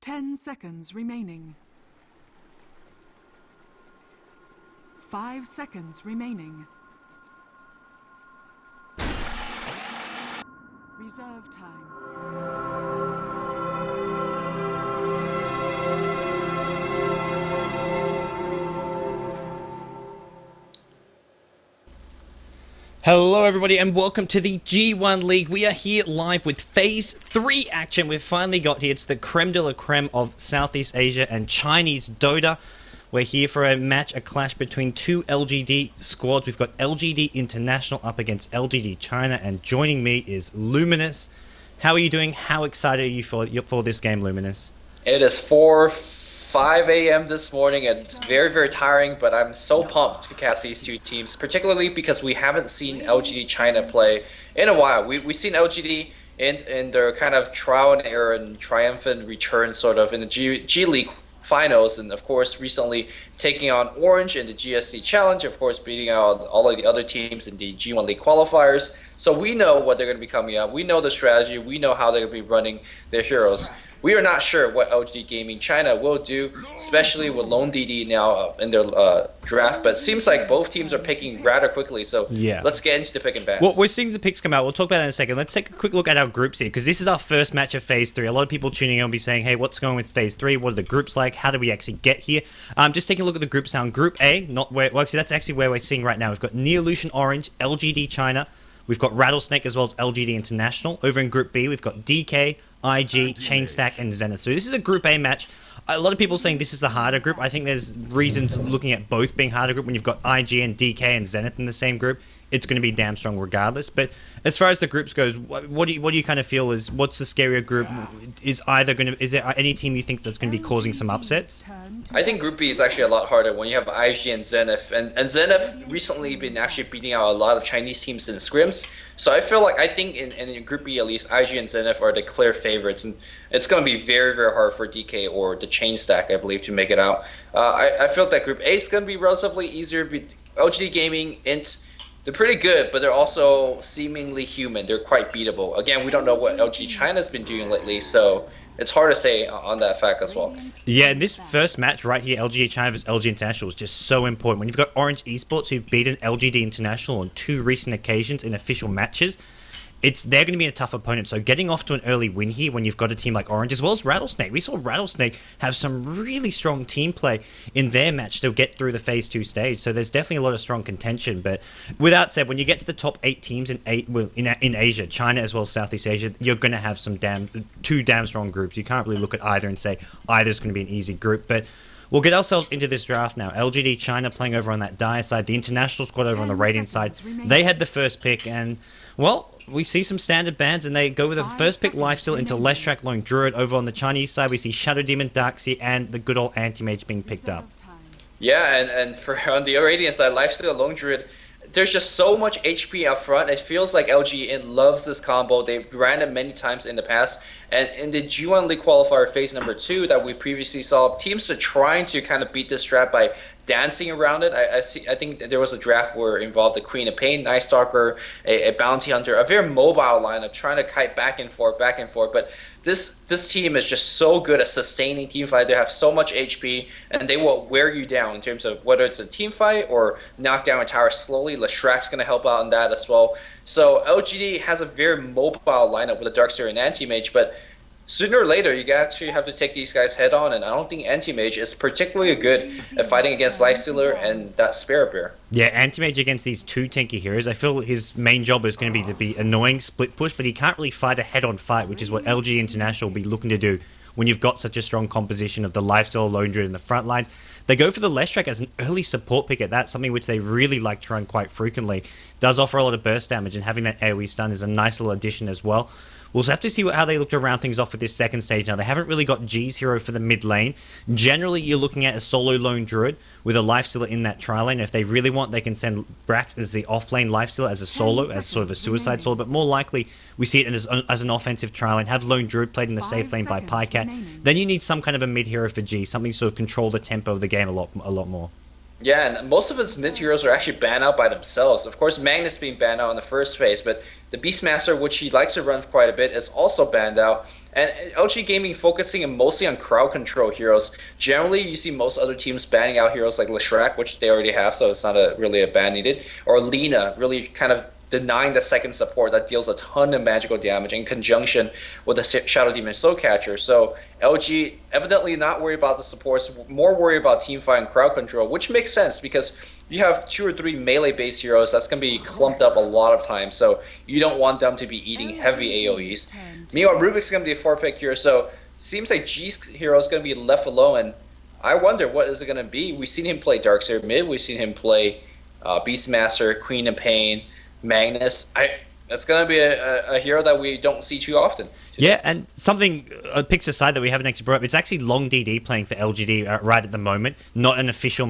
10 seconds remaining. 5 seconds remaining. Reserve time. Hello everybody and welcome to the G1 League. We are here live with Phase 3 action. We've finally got here. It's the creme de la creme of Southeast Asia and Chinese Dota. We're here for a match, a clash between two LGD squads. We've got LGD International up against LGD China, and joining me is Luminous. How are you doing? How excited are you for this game, Luminous? It is 5 a.m. this morning, and it's very, very tiring, but I'm so pumped to cast these two teams, particularly because we haven't seen LGD China play in a while. We've seen LGD in their kind of trial and error and triumphant return sort of in the G League finals, and of course recently taking on Orange in the GSC Challenge, of course beating out all of the other teams in the G1 League qualifiers. So we know what they're going to be coming up. We know the strategy. We know how they're going to be running their heroes. We are not sure what LGD Gaming China will do, especially with Lone DD now in their draft. But it seems like both teams are picking rather quickly. So yeah, let's get into the pick and bans. Well, we're seeing the picks come out. We'll talk about that in a second. Let's take a quick look at our groups here, because this is our first match of Phase 3. A lot of people tuning in will be saying, hey, what's going with Phase 3? What are the groups like? How do we actually get here? Just taking a look at the groups now. Group A, actually, that's actually where we're seeing right now. We've got Neolution Orange, LGD China. We've got Rattlesnake as well as LGD International. Over in Group B, we've got DK, IG, Chainstack, and Zenith. So this is a Group A match. A lot of people saying this is the harder group. I think there's reasons looking at both being harder group. When you've got IG and DK and Zenith in the same group, it's going to be damn strong regardless. But as far as the groups goes, what do you kind of feel is, what's the scarier group? Is there any team you think that's going to be causing some upsets? I think Group B is actually a lot harder when you have IG and Zenith. And Zenith recently been actually beating out a lot of Chinese teams in scrims. So I think in Group B at least, IG and Zenith are the clear favorites. And it's going to be very, very hard for DK or the Chainstack, I believe, to make it out. I feel that Group A is going to be relatively easier. LGD Gaming, INT, they're pretty good, but they're also seemingly human. They're quite beatable. Again, we don't know what LG China's been doing lately, so it's hard to say on that fact as well. Yeah, and this first match right here, LGD China vs LG International, is just so important. When you've got Orange Esports, who've beaten LGD International on 2 recent occasions in official matches, they're going to be a tough opponent. So getting off to an early win here when you've got a team like Orange as well as Rattlesnake. We saw Rattlesnake have some really strong team play in their match to get through the Phase 2 stage. So there's definitely a lot of strong contention. But with that said, when you get to the top 8 teams in Asia, China as well as Southeast Asia, you're going to have two damn strong groups. You can't really look at either and say either's going to be an easy group. But we'll get ourselves into this draft now. LGD China playing over on that Dire side, the International squad over on the Radiant side. They had the first pick, and well, we see some standard bans, and they go with the first pick Lifesteal into Leshrac Lone Druid. Over on the Chinese side, we see Shadow Demon, Darkseer, and the good old Anti-Mage being picked up. Yeah, and for on the Radiant side, Lifesteal, Lone Druid, there's just so much HP up front. It feels like LGN loves this combo. They've ran it many times in the past. And in the G1 League qualifier phase number 2 that we previously saw, teams are trying to kind of beat this strat by dancing around it. I think there was a draft where it involved a Queen of Pain, Night Stalker, a Bounty Hunter, a very mobile lineup trying to kite back and forth. But this team is just so good at sustaining team fight. They have so much HP, and they will wear you down in terms of whether it's a team fight or knock down a tower slowly. Leshrac's going to help out on that as well. So LGD has a very mobile lineup with a Darkseer and Anti-Mage, but sooner or later, you actually have to take these guys head on, and I don't think Anti-Mage is particularly good at fighting against Lifestealer and that Spirit Bear. Yeah, Anti-Mage against these 2 tanky heroes, I feel his main job is going to be annoying split push, but he can't really fight a head-on fight, which is what LG International will be looking to do when you've got such a strong composition of the Lifestealer, Lone Druid in the front lines. They go for the Leshrac as an early support pick at that, something which they really like to run quite frequently. Does offer a lot of burst damage, and having that AoE stun is a nice little addition as well. We'll have to see how they look to round things off with this second stage. Now, they haven't really got G's hero for the mid lane. Generally, you're looking at a solo Lone Druid with a Lifestealer in that tri lane. If they really want, they can send Brax as the off-lane Lifestealer as a solo, as sort of a suicide solo. But more likely, we see it as an offensive tri lane. Have Lone Druid played in the safe lane by Pycat. Then you need some kind of a mid hero for G, something to sort of control the tempo of the game a lot more. Yeah, and most of its mid heroes are actually banned out by themselves. Of course, Magnus being banned out in the first phase, but the Beastmaster, which he likes to run quite a bit, is also banned out. And LG Gaming focusing mostly on crowd control heroes. Generally, you see most other teams banning out heroes like Leshrac, which they already have, so it's not really a ban needed. Or Lina, really kind of denying the second support that deals a ton of magical damage in conjunction with the Shadow Demon Soul Catcher. So LG evidently not worried about the supports, more worried about teamfight and crowd control, which makes sense because you have 2 or 3 melee-based heroes that's going to be clumped up a lot of times, so you don't want them to be eating heavy AoEs. Meanwhile, Rubik's going to be a 4-pick here, so seems like G's hero is going to be left alone, and I wonder what is it going to be. We've seen him play Darkseer mid, we've seen him play Beastmaster, Queen of Pain, Magnus. That's going to be a hero that we don't see too often. Yeah, and something picks aside that we haven't actually brought up. It's actually Long DD playing for LGD right at the moment, not an official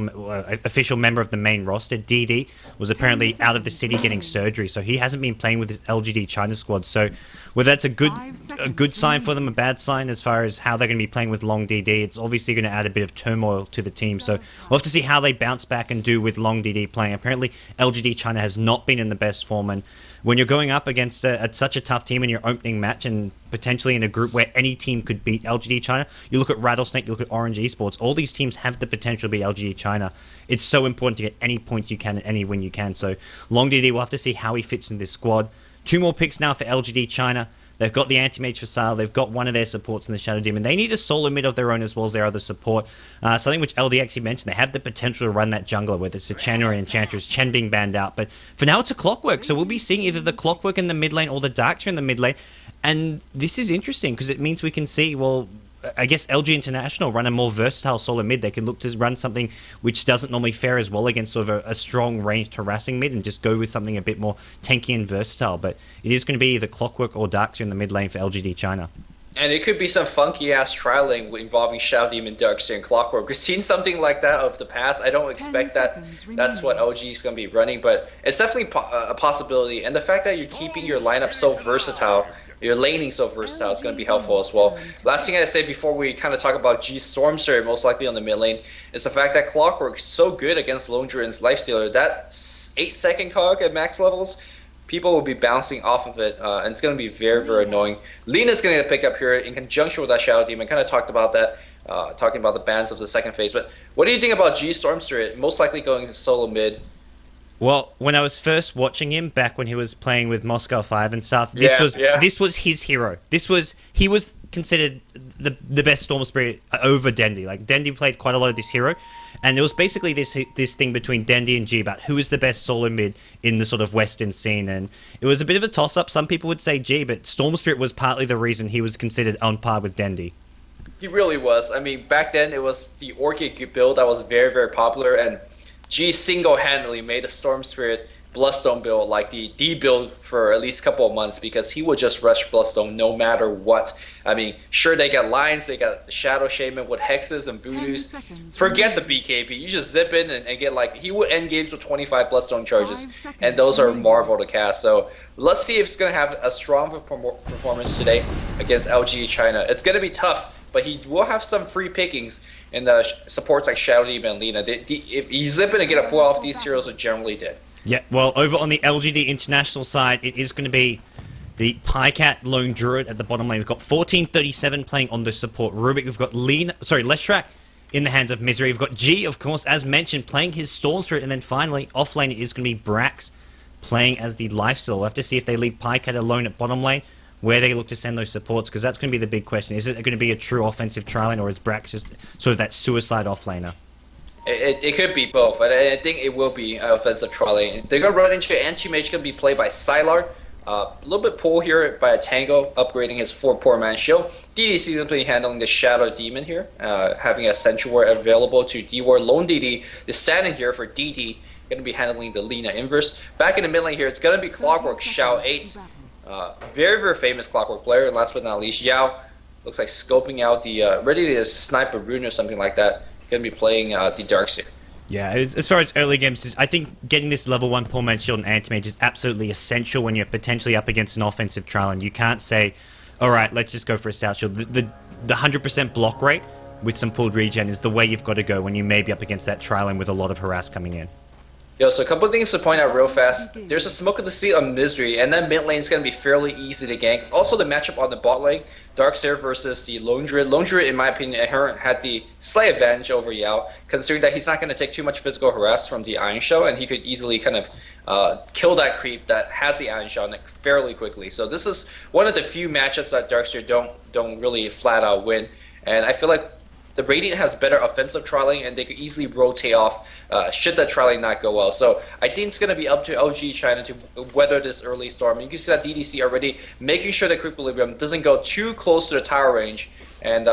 member of the main roster. DD was apparently out of the city getting surgery, so he hasn't been playing with his LGD China squad. So whether that's a good sign for them, a bad sign as far as how they're going to be playing with Long DD, it's obviously going to add a bit of turmoil to the team. So we'll have to see how they bounce back and do with Long DD playing. Apparently, LGD China has not been in the best form, and when you're going up against such a tough team in your opening match and potentially in a group where any team could beat LGD China, you look at Rattlesnake, you look at Orange Esports, all these teams have the potential to beat LGD China. It's so important to get any points you can and any win you can. So Long DD, we'll have to see how he fits in this squad. 2 more picks now for LGD China. They've got the Anti-Mage for sale. They've got one of their supports in the Shadow Demon. They need a solo mid of their own as well as their other support. Something which LD actually mentioned. They have the potential to run that jungler, whether it's a Chen or an Enchantress. Chen being banned out. But for now, it's a Clockwork. So we'll be seeing either the Clockwork in the mid lane or the Darkseer in the mid lane. And this is interesting because it means we can see, well, I guess LG International run a more versatile solo mid. They can look to run something which doesn't normally fare as well against sort of a strong ranged harassing mid and just go with something a bit more tanky and versatile. But it is going to be either Clockwork or Darkseer in the mid lane for LGD China. And it could be some funky ass trialing involving Shadow Demon, Darkseer, and Clockwork. We've seen something like that of the past. I don't expect that's what LG is going to be running, but it's definitely a possibility. And the fact that you're keeping your lineup so versatile, your laning so versatile, is going to be helpful as well. Last thing I say before we kind of talk about G Stormster, most likely on the mid lane, is the fact that Clockwork is so good against Lone Druid's Lifestealer. That 8-second cog at max levels, people will be bouncing off of it, and it's going to be very, very annoying. Lina's going to pick up here in conjunction with that Shadow Demon. Kind of talked about that, talking about the bans of the second phase. But what do you think about G Stormster? Most likely going to solo mid. Well, when I was first watching him back when he was playing with Moscow 5 and stuff, this was his hero. He was considered the best Storm Spirit over Dendy. Like Dendy played quite a lot of this hero, and there was basically this thing between Dendy and G about who is the best solo mid in the sort of Western scene, and it was a bit of a toss up. Some people would say G, but Storm Spirit was partly the reason he was considered on par with Dendy. He really was. I mean, back then it was the Orchid build that was very, very popular, and G single-handedly made a Storm Spirit Bloodstone build like the D build for at least a couple of months because he would just rush Bloodstone no matter what. I mean, sure, they got lines, they got Shadow Shaman with Hexes and Voodoos. Forget the BKB. You just zip in and get like, he would end games with 25 Bloodstone charges, and those are marvel to cast. So let's see if it's going to have a strong performance today against LG China. It's going to be tough, but he will have some free pickings in the supports like Shadow Demon and Lina. If he's zipping to get a pull off, these heroes are generally dead. Yeah, well, over on the LGD International side, it is going to be the Pycat Lone Druid at the bottom lane. We've got 1437 playing on the support Rubik. We've got Leshrac in the hands of Misery. We've got G, of course, as mentioned, playing his Storm Spirit. And then finally, off lane, it is going to be Brax playing as the Lifesteal. We'll have to see if they leave Pycat alone at bottom lane, where they look to send those supports, because that's going to be the big question. Is it going to be a true offensive trial lane, or is Brax just sort of that suicide offlaner? It could be both, but I think it will be offensive trial lane. They're going to run into Anti-Mage, going to be played by Sylar. A little bit pull here by a Tango, upgrading his 4-man shield. DD simply handling the Shadow Demon here, having a Sentry Ward available to D-Ward. Lone DD is standing here for DD, going to be handling the Lina inverse. Back in the mid lane here, it's going to be Clockwork Xiao 8. Very, very famous Clockwork player, and last but not least, Yao looks like scoping out the ready to snipe a rune or something like that. Going to be playing the Darkseer. Yeah, as far as early games, I think getting this level 1 Pull Man Shield and Anti-Mage is absolutely essential when you're potentially up against an offensive trial, and you can't say, alright, let's just go for a Stout Shield. The 100% block rate with some pulled regen is the way you've got to go when you may be up against that trial and with a lot of harass coming in. Yo, so a couple of things to point out real fast. There's a Smoke of the Sea on Misery, and then mid lane is going to be fairly easy to gank. Also, the matchup on the bot lane, Darkseer versus the Lone Druid. Lone Druid, in my opinion, inherent had the slight advantage over Yao, considering that he's not going to take too much physical harass from the Iron Shell, and he could easily kind of kill that creep that has the Iron Shell fairly quickly. So this is one of the few matchups that Darkseer don't really flat out win, and I feel like the Radiant has better offensive trialing, and they could easily rotate off should that trialing not go well. So I think it's going to be up to LG China to weather this early storm. You can see that DDC already making sure that Equilibrium doesn't go too close to the tower range, and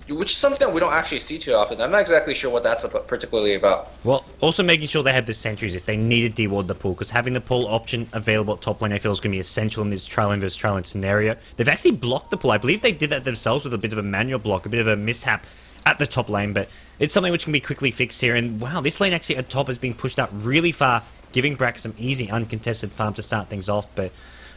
which is something that we don't actually see too often. I'm not exactly sure what that's particularly about. Well, also making sure they have the sentries if they need to deward the pool, because having the pull option available at top lane I feel is going to be essential in this trial versus trial scenario. They've actually blocked the pull. I believe they did that themselves with a bit of a manual block, a bit of a mishap at the top lane, but it's something which can be quickly fixed here. And wow, this lane actually at top has been pushed up really far, giving Brax some easy uncontested farm to start things off. But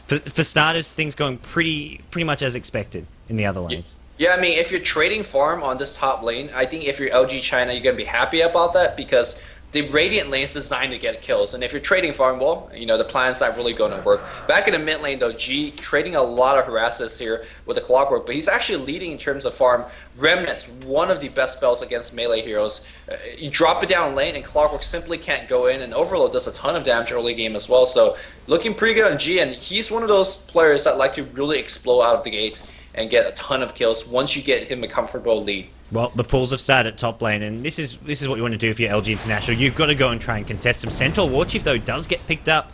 for starters, things going pretty much as expected in the other lanes. Yeah, I mean, if you're trading farm on this top lane, I think if you're LG China, you're going to be happy about that because the Radiant lane is designed to get kills. And if you're trading farm, well, you know, the plan's not really going to work. Back in the mid lane, though, G trading a lot of harasses here with the Clockwork, but he's actually leading in terms of farm. Remnant's one of the best spells against melee heroes. You drop it down lane, and Clockwork simply can't go in, and Overload does a ton of damage early game as well. So looking pretty good on G, and he's one of those players that like to really explode out of the gates and get a ton of kills once you get him a comfortable lead. Well, the pools have started at top lane, and this is what you want to do if you're LG International. You've got to go and try and contest them. Centaur Warchief, though, does get picked up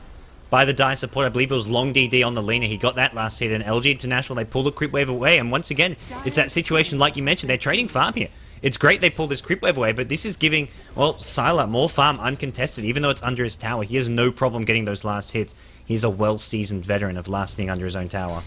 by the Dire support. I believe it was Long DD on the Lena. He got that last hit, and LG International, they pull the creep wave away, and once again, it's that situation like you mentioned, they're trading farm here. It's great they pull this creep wave away, but this is giving, well, Sylar more farm uncontested, even though it's under his tower. He has no problem getting those last hits. He's a well-seasoned veteran of lasting under his own tower.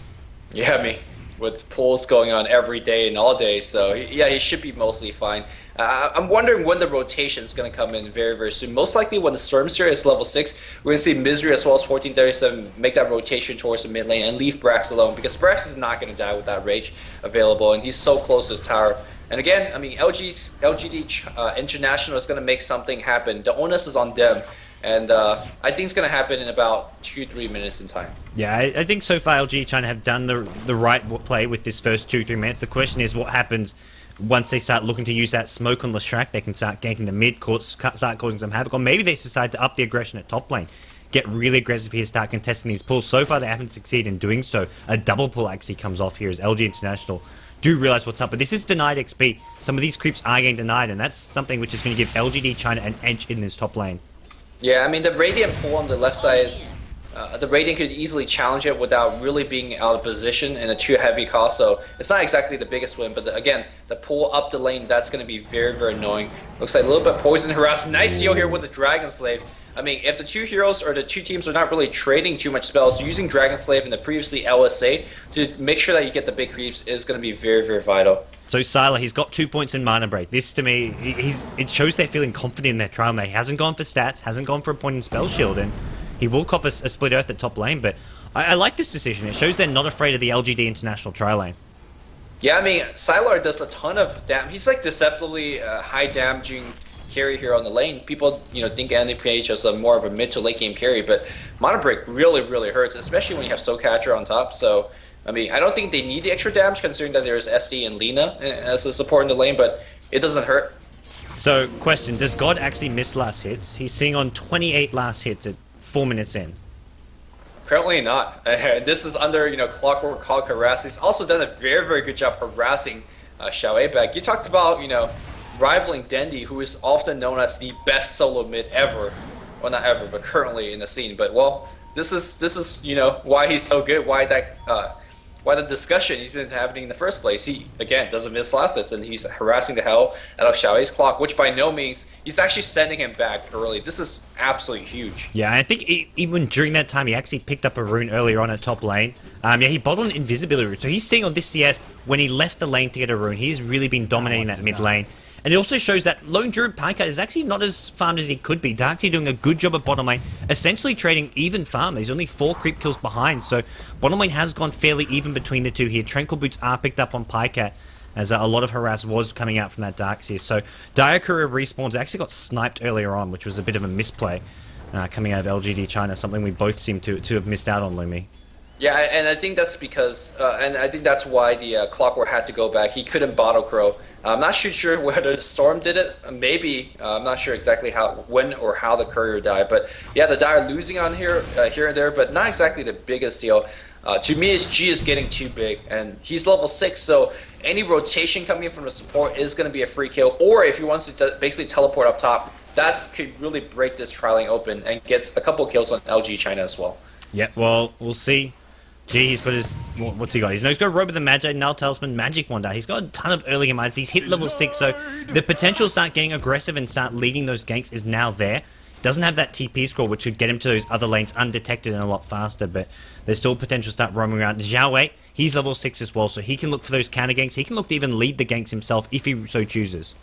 Yeah, I mean, with pulls going on every day and all day, so yeah, he should be mostly fine. I'm wondering when the rotation is going to come in very, very soon. Most likely when the Skirmishes is level 6, we're going to see Misery as well as 1437 make that rotation towards the mid lane and leave Brax alone, because Brax is not going to die with that rage available, and he's so close to his tower. And again, I mean, LGD International is going to make something happen. The onus is on them. And I think it's going to happen in about 2-3 minutes in time. Yeah, I think so far LG China have done the right play with this first 2-3 minutes. The question is what happens once they start looking to use that smoke on Leshrac. They can start ganking the mid, start causing some havoc. Or maybe they decide to up the aggression at top lane. Get really aggressive here, start contesting these pulls. So far they haven't succeeded in doing so. A double pull actually comes off here as LG International do realize what's up. But this is denied XP. Some of these creeps are getting denied, and that's something which is going to give LGD China an edge in this top lane. Yeah, I mean, the Radiant pull on the left side, the Radiant could easily challenge it without really being out of position in a too heavy cost, so it's not exactly the biggest win, but again, the pull up the lane, that's going to be very, very annoying. Looks like a little bit poison harass. Nice deal here with the Dragon Slave. I mean, if the two heroes or the two teams are not really trading too much spells, using Dragon Slave and the previously LSA to make sure that you get the big creeps is going to be very, very vital. So Sylar, he's got 2 points in mana break. This to me, it shows they're feeling confident in their trial. He hasn't gone for stats, hasn't gone for a point in spell shield, and he will cop a split earth at top lane. But I like this decision. It shows they're not afraid of the LGD International trial lane. Yeah, I mean, Sylar does a ton of damage. He's like deceptively high damaging carry here on the lane. People, you know, think NPH as a more of a mid to late game carry, but mana break really, really hurts, especially when you have Soul Catcher on top. So, I mean, I don't think they need the extra damage considering that there's SD and Lina as a support in the lane, but it doesn't hurt. So, question, does God actually miss last hits? He's seeing on 28 last hits at 4 minutes in. Apparently not. This is under, you know, Clockwork Hog harass. He's also done a very, very good job harassing Xiao back. You talked about, you know, rivaling Dendi, who is often known as the best solo mid ever. Well, not ever, but currently in the scene. But, well, this is you know, why he's so good, why the discussion isn't happening in the first place. He, again, doesn't miss last hits, and he's harassing the hell out of Xiao's clock, which by no means, he's actually sending him back early. This is absolutely huge. Yeah, I think even during that time, he actually picked up a rune earlier on at top lane. Yeah, he bottled an invisibility rune. So he's seeing on this CS, when he left the lane to get a rune, he's really been dominating that mid lane. And it also shows that Lone Druid Pika is actually not as farmed as he could be. Darkseer doing a good job at bottom lane, essentially trading even farm. There's only 4 creep kills behind, so bottom lane has gone fairly even between the two here. Tranquil Boots are picked up on Pika. as a lot of harass was coming out from that Darkseer. So Dire Courier respawns actually got sniped earlier on, which was a bit of a misplay coming out of LGD China, something we both seem to have missed out on, Lumi. Yeah, and I think that's because, and I think that's why the Clockwork had to go back. He couldn't bottle crow. I'm not sure whether the Storm did it. Maybe I'm not sure exactly when or how the Courier died. But yeah, the Dire losing on here and there, but not exactly the biggest deal. To me, his G is getting too big, and he's level 6, so any rotation coming from the support is going to be a free kill. Or if he wants to basically teleport up top, that could really break this trialing open and get a couple kills on LG China as well. Yeah, well, we'll see. Gee, he's got his... What's he got? He's got Robe of the Magi, Null Talisman, Magic Wand. He's got a ton of early mines. He's hit level 6, so the potential to start getting aggressive and start leading those ganks is now there. Doesn't have that TP scroll, which should get him to those other lanes undetected and a lot faster, but there's still potential to start roaming around. Zhao Wei, he's level 6 as well, so he can look for those counter ganks. He can look to even lead the ganks himself if he so chooses.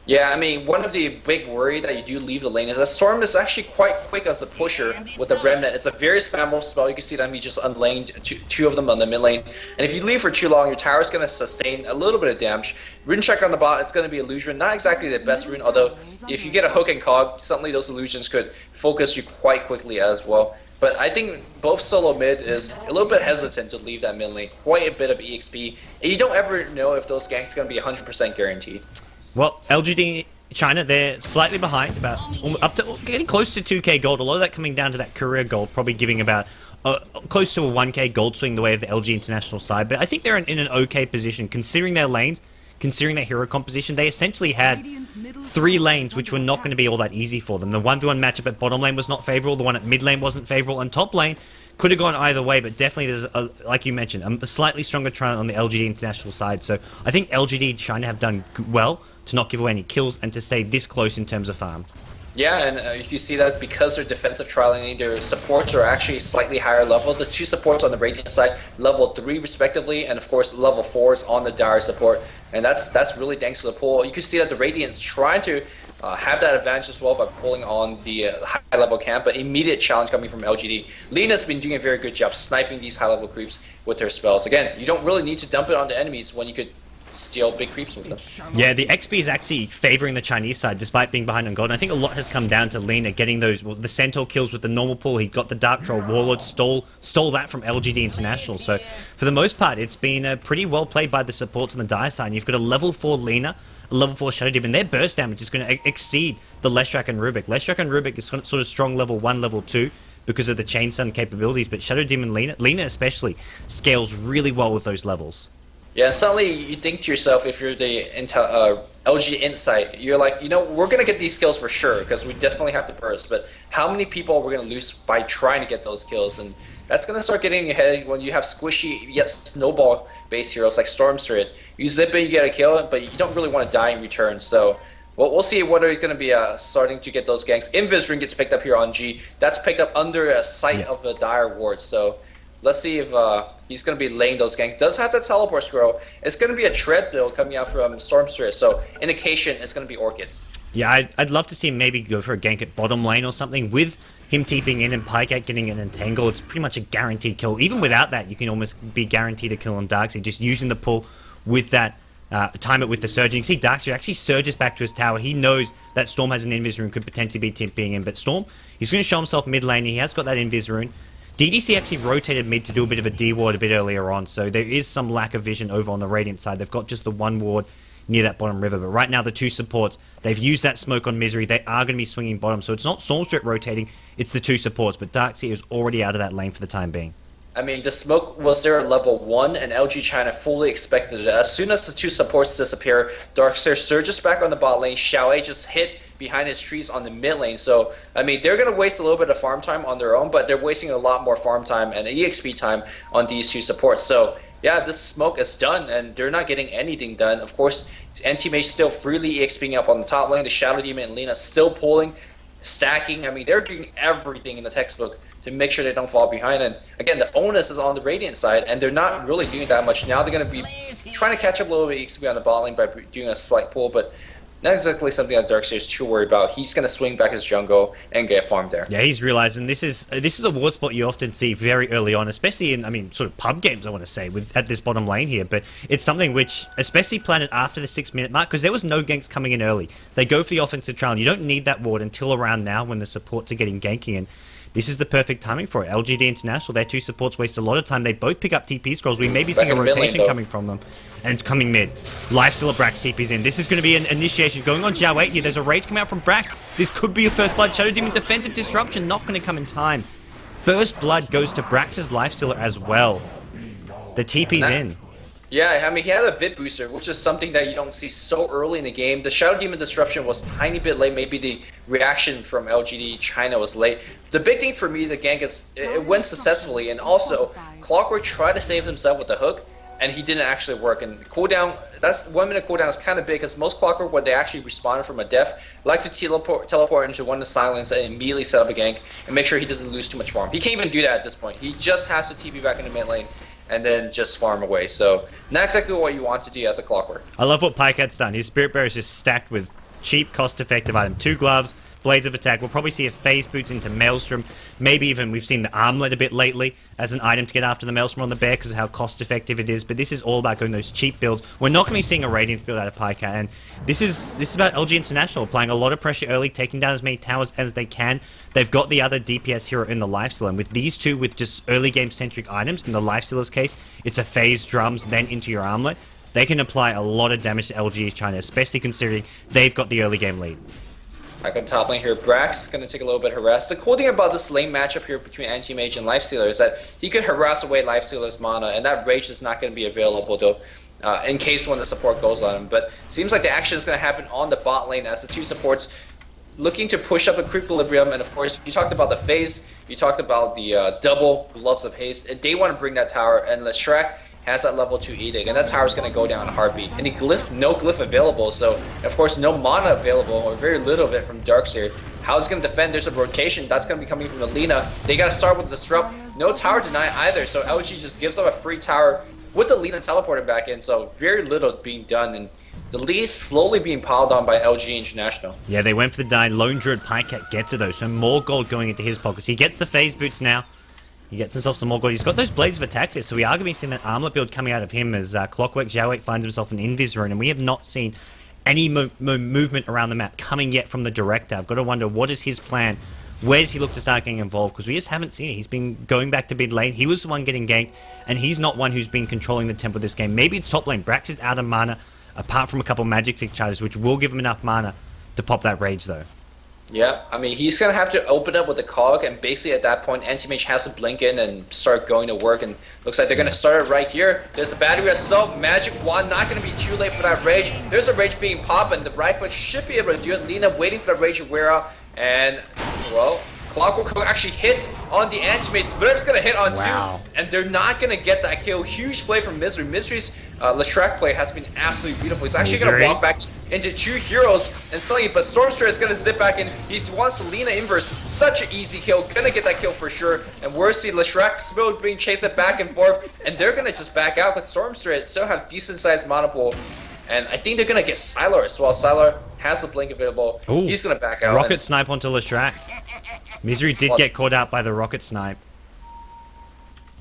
Yeah, I mean, one of the big worry that you do leave the lane is that Storm is actually quite quick as a pusher with the Remnant. It's a very spammable spell. You can see that he just unlaned two of them on the mid lane. And if you leave for too long, your tower is going to sustain a little bit of damage. Rune check on the bot, it's going to be Illusion. Not exactly the best rune, although if you get a hook and cog, suddenly those illusions could focus you quite quickly as well. But I think both solo mid is a little bit hesitant to leave that mid lane. Quite a bit of EXP. And you don't ever know if those ganks are going to be 100% guaranteed. Well, LGD China, they're slightly behind, about up to getting close to 2k gold. A lot of that coming down to that career gold, probably giving about close to a 1k gold swing the way of the LG International side. But I think they're in an okay position, considering their lanes, considering their hero composition. They essentially had 3 lanes which were not going to be all that easy for them. The 1v1 matchup at bottom lane was not favorable, the one at mid lane wasn't favorable, and top lane could have gone either way, but definitely there's, like you mentioned, a slightly stronger trend on the LGD International side. So I think LGD China have done well to not give away any kills and to stay this close in terms of farm. Yeah, and you see that because their defensive trialing, their supports are actually slightly higher level. The 2 supports on the Radiant side, level 3 respectively, and of course level 4s on the Dire support. And that's really thanks to the pull. You can see that the Radiant's trying to have that advantage as well by pulling on the high level camp, but immediate challenge coming from LGD. Lena's been doing a very good job sniping these high level creeps with her spells. Again, you don't really need to dump it on the enemies when you could steal big creeps with them. Yeah, the XP is actually favoring the Chinese side despite being behind on gold. And I think a lot has come down to Lena getting those, well, the Centaur kills with the normal pull. He got the Dark Troll, Warlord stole that from LGD International. So for the most part, it's been pretty well played by the supports on the Dire side. And you've got a level 4 Lena, a level 4 Shadow Demon. Their burst damage is going to exceed the Leshrac and Rubik. Leshrac and Rubik is sort of strong level 1, level 2 because of the Chain Sun capabilities, but Shadow Demon Lena especially scales really well with those levels. Yeah, suddenly you think to yourself, if you're the LG.int site, you're like, you know, we're going to get these kills for sure, because we definitely have the burst, but how many people are we going to lose by trying to get those kills? And that's going to start getting in your head when you have squishy, yet snowball-based heroes like Stormstrid. You zip in, you get a kill, but you don't really want to die in return, so we'll see whether he's going to be starting to get those ganks. Invis Ring gets picked up here on G. That's picked up under a sight of the Dire Ward, so let's see if he's going to be laying those ganks. Does have the teleport scroll. It's going to be a tread build coming out from Stormstrid, so indication it's going to be Orchids. Yeah, I'd love to see him maybe go for a gank at bottom lane or something. With him TPing in and Pycat getting an entangle, it's pretty much a guaranteed kill. Even without that, you can almost be guaranteed a kill on Darkseer, just using the pull with that, time it with the surge. You can see Darkseer actually surges back to his tower. He knows that Storm has an Invis Rune, could potentially be TPing in, but Storm, he's going to show himself mid lane. He has got that Invis Rune. DDC actually rotated mid to do a bit of a D-ward a bit earlier on, so there is some lack of vision over on the Radiant side. They've got just the 1 ward near that bottom river, but right now the 2 supports, they've used that smoke on Misery. They are going to be swinging bottom, so it's not Stormspirit rotating, it's the 2 supports, but Darkseer is already out of that lane for the time being. I mean, the smoke was there at level 1, and LG China fully expected it. As soon as the 2 supports disappear, Darkseer surges back on the bot lane. Xiaowei just hit behind his trees on the mid lane. So, I mean, they're going to waste a little bit of farm time on their own, but they're wasting a lot more farm time and EXP time on these 2 supports. So, yeah, this smoke is done, and they're not getting anything done. Of course, NTMage still freely EXPing up on the top lane. The Shadow Demon and Lena still pulling, stacking. I mean, they're doing everything in the textbook to make sure they don't fall behind. And again, the onus is on the Radiant side, and they're not really doing that much. Now they're going to be trying to catch up a little bit EXP on the bot lane by doing a slight pull, but Not exactly something that Darkseid is too worried about. He's going to swing back his jungle and get farmed there. Yeah, he's realizing this is a ward spot you often see very early on, especially in, I mean, sort of pub games, I want to say, with at this bottom lane here. But it's something which, especially planted after the 6-minute mark, because there was no ganks coming in early. They go for the offensive trial, and you don't need that ward until around now when the supports are getting ganking in. This is the perfect timing for it. LGD International, their two supports waste a lot of time. They both pick up TP scrolls. We may be seeing a rotation coming from them. And it's coming mid. Lifestealer Brax TP's in. This is going to be an initiation going on Zhao 8 here. There's a rage coming out from Brax. This could be a first blood. Shadow Demon defensive disruption not going to come in time. First blood goes to Brax's Lifestealer as well. The TP's in. Yeah, I mean, he had a bit booster, which is something that you don't see so early in the game. The Shadow Demon disruption was a tiny bit late. Maybe the reaction from LGD China was late. The big thing for me, the gank, is it went successfully, and also Clockwork tried to save himself with the hook, and he didn't actually work. And cooldown, that's 1 minute cooldown is kind of big, because most Clockwork, when they actually responded from a death, like to teleport into one of the silence and immediately set up a gank and make sure he doesn't lose too much farm. He can't even do that at this point. He just has to TP back into mid lane and then just farm away. So not exactly what you want to do as a Clockwork. I love what Pykat's done. His Spirit Bearer is just stacked with cheap, cost-effective item. 2 gloves, Blades of Attack. We'll probably see a phase boots into Maelstrom. Maybe even we've seen the Armlet a bit lately as an item to get after the Maelstrom on the bear because of how cost-effective it is. But this is all about going those cheap builds. We're not going to be seeing a Radiance build out of Pycat. And this is about LG International applying a lot of pressure early, taking down as many towers as they can. They've got the other DPS hero in the Lifestealer. And with these two, with just early game-centric items, in the Lifestealer's case, it's a phase, drums, then into your Armlet. They can apply a lot of damage to LG China, especially considering they've got the early game lead. Back on top lane here, Brax is going to take a little bit of harass. The cool thing about this lane matchup here between Anti-Mage and Lifestealer is that he could harass away Lifestealer's mana, and that rage is not going to be available though, in case when the support goes on him. But seems like the action is going to happen on the bot lane as the two supports looking to push up a equilibrium. And of course, you talked about the phase, you talked about the double Gloves of Haste, and they want to bring that tower, and Leshrac has that level 2 edict, and that tower's going to go down in a heartbeat. Any glyph, no glyph available, so of course no mana available, or very little of it from Darkseid. How it's going to defend? There's a rotation that's going to be coming from the Lina. They got to start with the Disrupt. No tower deny either, so LG just gives up a free tower with the Lina teleported back in, so very little being done, and the lead slowly being piled on by LG International. Yeah, they went for the die. Lone Druid Pycat gets it though, so more gold going into his pockets. He gets the phase boots now. He gets himself some more gold. He's got those Blades of Attack here, so we are going to be seeing that Armlet build coming out of him as Clockwork Zhao 8 finds himself an Invis rune, and we have not seen any movement around the map coming yet from the Director. I've got to wonder, what is his plan? Where does he look to start getting involved? Because we just haven't seen it. He's been going back to mid lane. He was the one getting ganked, and he's not one who's been controlling the tempo of this game. Maybe it's top lane. Brax is out of mana, apart from a couple magic stick charges, which will give him enough mana to pop that rage, though. Yeah, I mean, he's going to have to open up with the cog, and basically at that point, Anti-Mage has to blink in and start going to work, and looks like they're going to start it right here. There's the battery itself, Magic Wand, not going to be too late for that rage. There's a rage being popped, and the right foot should be able to do it. Lina waiting for the rage to wear out, and, well, Clockwork actually hits on the Anti-Mage. Splitter's going to hit on two, and they're not going to get that kill. Huge play from Misery. Misery's Leshrac play has been absolutely beautiful. He's actually going to walk back into two heroes and suddenly, but Stormstray is going to zip back in. He wants to Lina inverse. Such an easy kill. Gonna get that kill for sure. And we're seeing Leshrac still being chased back and forth, and they're going to just back out because Stormstray still have decent sized mana pool. And I think they're going to get Sylar as well. Sylar has the blink available. Ooh, he's going to back out. Rocket snipe onto Leshrac. Misery did get caught out by the rocket snipe.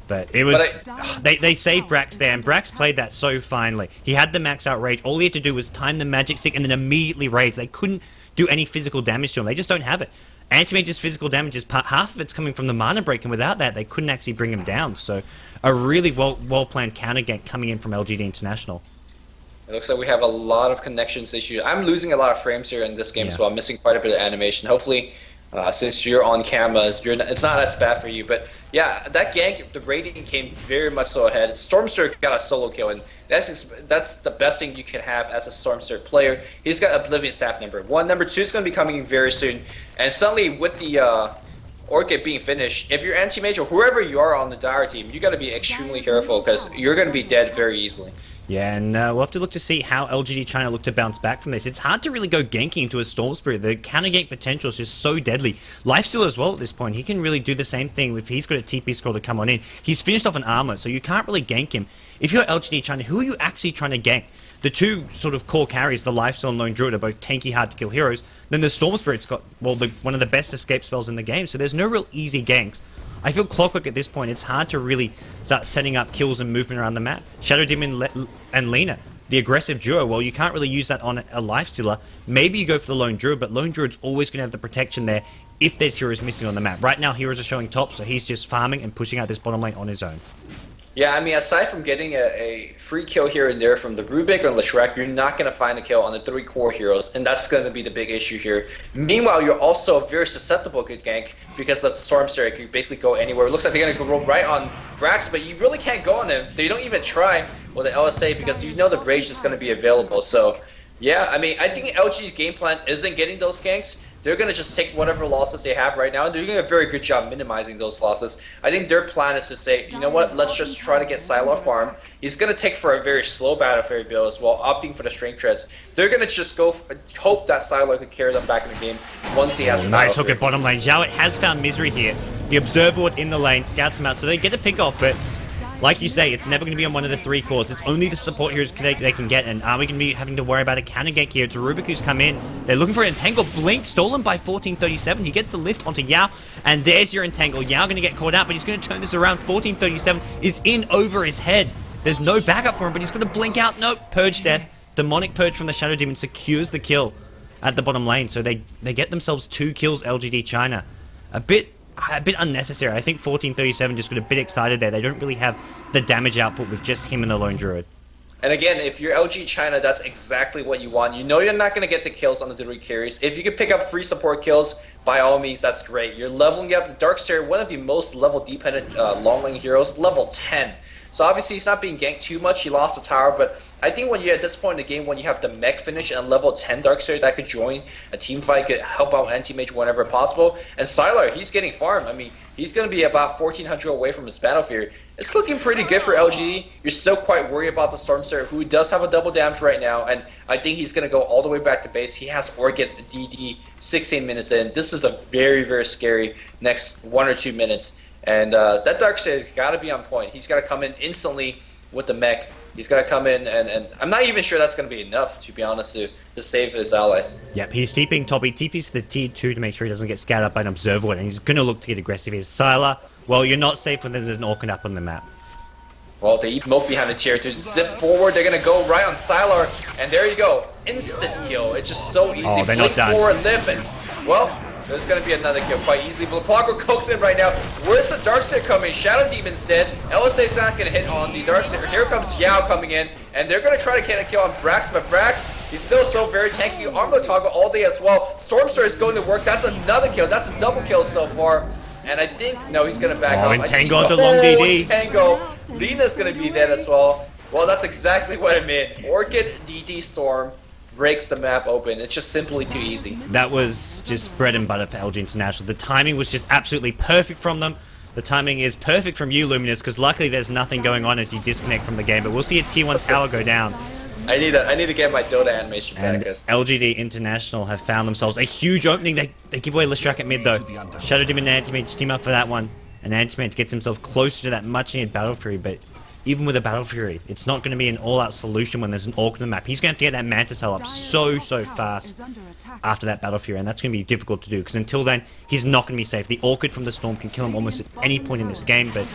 But it was... They saved Brax there, and Brax played that so finely. He had the max out rage. All he had to do was time the magic stick and then immediately rage. They couldn't do any physical damage to him. They just don't have it. Anti-Mage's physical damage is half of it's coming from the mana break, and without that, they couldn't actually bring him down. So a really well-planned counter gank coming in from LGD International. It looks like we have a lot of connections issues. I'm losing a lot of frames here in this game, so I'm missing quite a bit of animation. Hopefully, since you're on camera, it's not as bad for you. But yeah, that gank, the rating came very much so ahead. Stormstir got a solo kill, and that's the best thing you can have as a Stormstir player. He's got Oblivion Staff number 1. Number 2 is going to be coming very soon. And suddenly, with the Orchid being finished, if you're Anti-Mage or whoever you are on the Dire team, you got to be extremely careful because you're going to be dead very easily. Yeah, and we'll have to look to see how LGD China look to bounce back from this. It's hard to really go ganking into a Storm Spirit. The counter gank potential is just so deadly. Lifestealer as well at this point. He can really do the same thing if he's got a TP scroll to come on in. He's finished off an armlet, so you can't really gank him. If you're LGD China, who are you actually trying to gank? the two sort of core carries, the Lifesteal and Lone Druid, are both tanky, hard to kill heroes. Then the Storm Spirit's got, well, one of the best escape spells in the game, so there's no real easy ganks. I feel Clockwork at this point, it's hard to really start setting up kills and movement around the map. Shadow Demon and Lina, the aggressive duo, well, you can't really use that on a Lifestealer. Maybe you go for the Lone Druid, but Lone Druid's always going to have the protection there if there's heroes missing on the map. Right now, heroes are showing top, so he's just farming and pushing out this bottom lane on his own. Yeah, I mean, aside from getting a free kill here and there from the Rubik or Leshrac, you're not going to find a kill on the 3 core heroes, and that's going to be the big issue here. Meanwhile, you're also very susceptible to gank because of the Storm Spirit. You can basically go anywhere. It looks like they're going to go right on Brax, but you really can't go on them. They don't even try with the LSA because you know the Rage is going to be available. So, yeah, I mean, I think LG's game plan isn't getting those ganks. They're going to just take whatever losses they have right now, and they're doing a very good job minimizing those losses. I think their plan is to say, you know what, let's just try to get Sylar farm. He's going to take for a very slow Battle Fairy build as well, opting for the Strength Treads. They're going to just go hope that Sylar can carry them back in the game once he has nice hook at bottom lane. Zhao has found Misery here. The Observer Ward in the lane, scouts him out, so they get a pick off, but like you say, it's never going to be on one of the 3 cores. It's only the support heroes they can get, and are we going to be having to worry about a counter gank here? It's Rubik who's come in. They're looking for an Entangle. Blink, stolen by 1437. He gets the lift onto Yao, and there's your Entangle. Yao going to get caught out, but he's going to turn this around. 1437 is in over his head. There's no backup for him, but he's going to blink out. Nope, Purge Death. Demonic Purge from the Shadow Demon secures the kill at the bottom lane, so they get themselves 2 kills, LGD China. A bit unnecessary. I think 1437 just got a bit excited there. They don't really have the damage output with just him and the Lone Druid. And again, if you're LG China, that's exactly what you want. You know you're not going to get the kills on the 3 carries. If you can pick up 3 support kills, by all means, that's great. You're leveling up Darkseer, one of the most level-dependent long lane heroes, level 10. So obviously he's not being ganked too much. He lost the tower, but I think when you're at this point in the game, when you have the mech finish and a level 10 Darkseer that could join a team fight, could help out anti-mage whenever possible. And Sylar, he's getting farmed. I mean, he's going to be about 1400 away from his battlefield. It's looking pretty good for LGD. You're still quite worried about the Stormster, who does have a double damage right now, and I think he's going to go all the way back to base. He has Orchid DD 16 minutes in. This is a very, very scary next 1 or 2 minutes. And that Darkseer's got to be on point. He's got to come in instantly with the mech. He's got to come in, and I'm not even sure that's going to be enough, to be honest, to save his allies. Yep, he's TPing top. He TPs to the tier 2 to make sure he doesn't get scattered up by an Observer, and he's going to look to get aggressive. Here's Sylar. Well, you're not safe when there's an Orchid up on the map. Well, they smoke behind the tier 2. Zip forward, they're going to go right on Sylar, and there you go. Instant kill. It's just so easy. Oh, they're not done. Forward, lift, and, well, there's going to be another kill quite easily. But Clockwork cooks in right now. Where's the Darkseer coming? Shadow Demon's dead. LSA's not going to hit on the Darkseer. Here comes Yao coming in, and they're going to try to get a kill on Brax, but Brax, he's still so very tanky. Armor toggle all day as well. Stormster is going to work. That's another kill. That's a double kill so far. And I think, no, he's going to back up. Entangle onto long DD. Entangle. Lina's going to be dead as well. Well, that's exactly what I meant. Orchid, DD, Storm breaks the map open. It's just simply too easy. That was just bread and butter for LG International. The timing was just absolutely perfect from them. The timing is perfect from you, Luminous, because luckily there's nothing going on as you disconnect from the game. But we'll see a tier 1 tower go down. I need to get my Dota animation and back. LGD International have found themselves a huge opening. They give away Leshrac at mid though. Shadow Demon and Anti-Mage team up for that one. And Anti-Mage gets himself closer to that much needed Battle Fury, but even with a Battle Fury, it's not going to be an all-out solution when there's an Orc on the map. He's going to have to get that Mantis Hell up so fast after that Battle Fury, and that's going to be difficult to do, because until then, he's not going to be safe. The Orchid from the Storm can kill him almost at any point in this game, but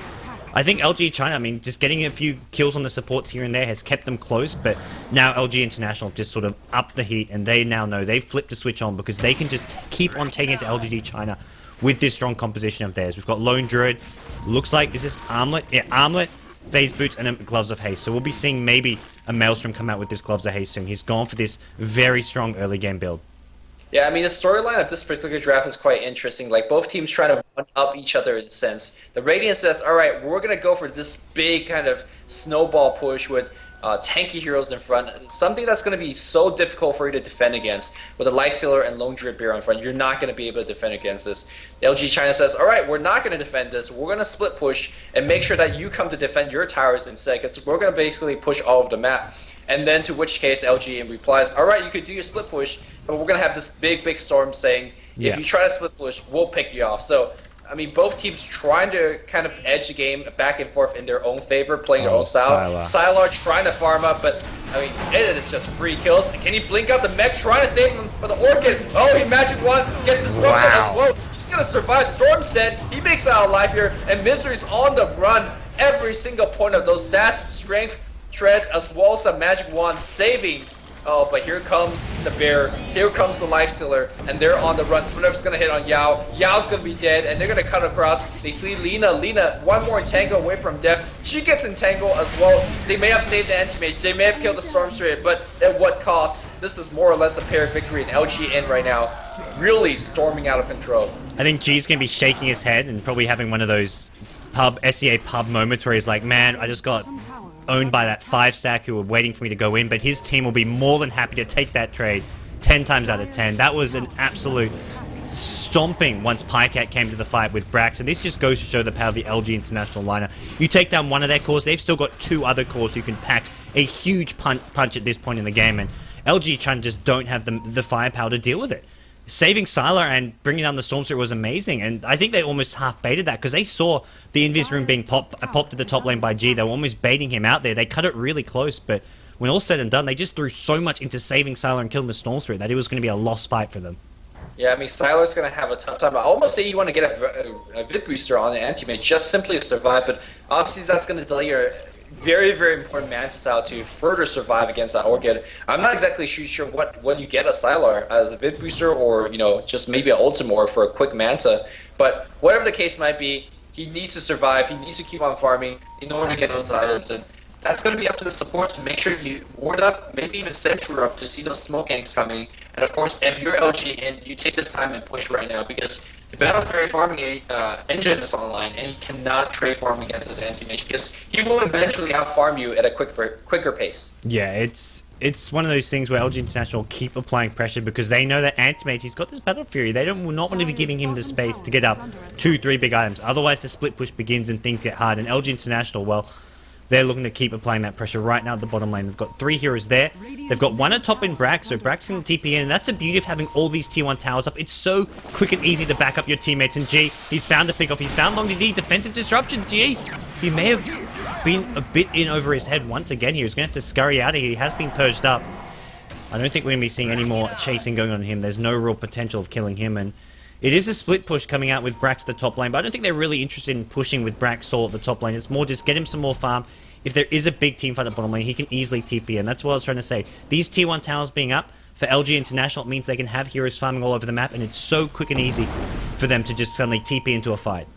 I think LG China, I mean, just getting a few kills on the supports here and there has kept them close, but now LG International have just sort of upped the heat, and they now know they've flipped the switch on, because they can just keep on taking it to LGD China with this strong composition of theirs. We've got Lone Druid, looks like this is Armlet, yeah, Armlet, Phase Boots, and then Gloves of Haste. So we'll be seeing maybe a Maelstrom come out with this Gloves of Haste soon. He's gone for this very strong early game build. Yeah, I mean, the storyline of this particular draft is quite interesting. Like, both teams trying to one-up each other in a sense. The Radiant says, all right, we're going to go for this big kind of snowball push with tanky heroes in front. Something that's going to be so difficult for you to defend against. With a Lifestealer and Lone Druid Bear in front, you're not going to be able to defend against this. The LG China says, all right, we're not going to defend this. We're going to split push and make sure that you come to defend your towers instead, because we're going to basically push all of the map. And then to which case LG replies, all right, you could do your split push, but we're going to have this big storm saying, if you try to split push, we'll pick you off. So I mean, both teams trying to kind of edge the game back and forth in their own favor, playing their own style. Sylar trying to farm up, but I mean, it is just free kills. Can he blink out the mech, trying to save him for the Orchid? Oh, he magic one, gets his disrupted as well. He's gonna survive. Storm's dead. He makes it out alive here, and Misery's on the run. Every single point of those stats, strength, treads, as well as the magic wand saving. Oh, but here comes the bear, here comes the lifestealer, and they're on the run. Smurf's gonna hit on Yao. Yao's gonna be dead, and they're gonna cut across. They see Lina. Lina, one more entangle away from death. She gets entangled as well. They may have saved the anti-mage, they may have killed the Storm Spirit, but at what cost? This is more or less a paired victory in LGN right now. Really storming out of control. I think G's gonna be shaking his head and probably having one of those SEA pub moments where he's like, man, I just got owned by that 5-stack who were waiting for me to go in, but his team will be more than happy to take that trade 10 times out of 10. That was an absolute stomping once Pycat came to the fight with Brax, and this just goes to show the power of the LG International liner. You take down one of their cores, they've still got 2 other cores who can pack a huge punch at this point in the game, and LG China just don't have the firepower to deal with it. Saving Sylar and bringing down the Storm Spirit was amazing, and I think they almost half baited that because they saw the Invis room being popped to the top lane by G. They were almost baiting him out there. They cut it really close, but when all said and done, they just threw so much into saving Sylar and killing the Storm Spirit that it was going to be a lost fight for them. Yeah, I mean, Sylar's going to have a tough time. I almost say you want to get a bit booster on the anti-mage just simply to survive, but obviously that's going to delay your very, very important Manta style to further survive against that Orchid. I'm not exactly sure what you get a Sylar as a bit booster or, you know, just maybe an Ultimore for a quick Manta. But whatever the case might be, he needs to survive. He needs to keep on farming in order to get those items. And that's going to be up to the support to make sure you ward up, maybe even Sentry up to see those smoke ganks coming. And of course, if you're LG in, you take this time and push right now because the Battle Fairy farming engine is online, and he cannot trade farm against this anti-mage because he will eventually out-farm you at a quicker pace. Yeah, it's one of those things where LG International keep applying pressure because they know that anti-mage, he's got this Battle Fury. They will not want to be giving him the space to get up 2-3 big items. Otherwise, the split push begins and things get hard. And LG International, well, they're looking to keep applying that pressure right now at the bottom lane. They've got 3 heroes there. They've got 1 at top in Brax, so Brax can TP in, and that's the beauty of having all these tier 1 towers up. It's so quick and easy to back up your teammates, and G, he's found a pick off. He's found Long DD, defensive disruption, G. He may have been a bit in over his head once again here. He's going to have to scurry out of here. He has been purged up. I don't think we're going to be seeing any more chasing going on him. There's no real potential of killing him, and it is a split push coming out with Brax at the top lane, but I don't think they're really interested in pushing with Brax Soul at the top lane. It's more just get him some more farm. If there is a big team fight at bottom lane, he can easily TP in. That's what I was trying to say. These tier 1 towers being up for LG International, it means they can have heroes farming all over the map, and it's so quick and easy for them to just suddenly TP into a fight.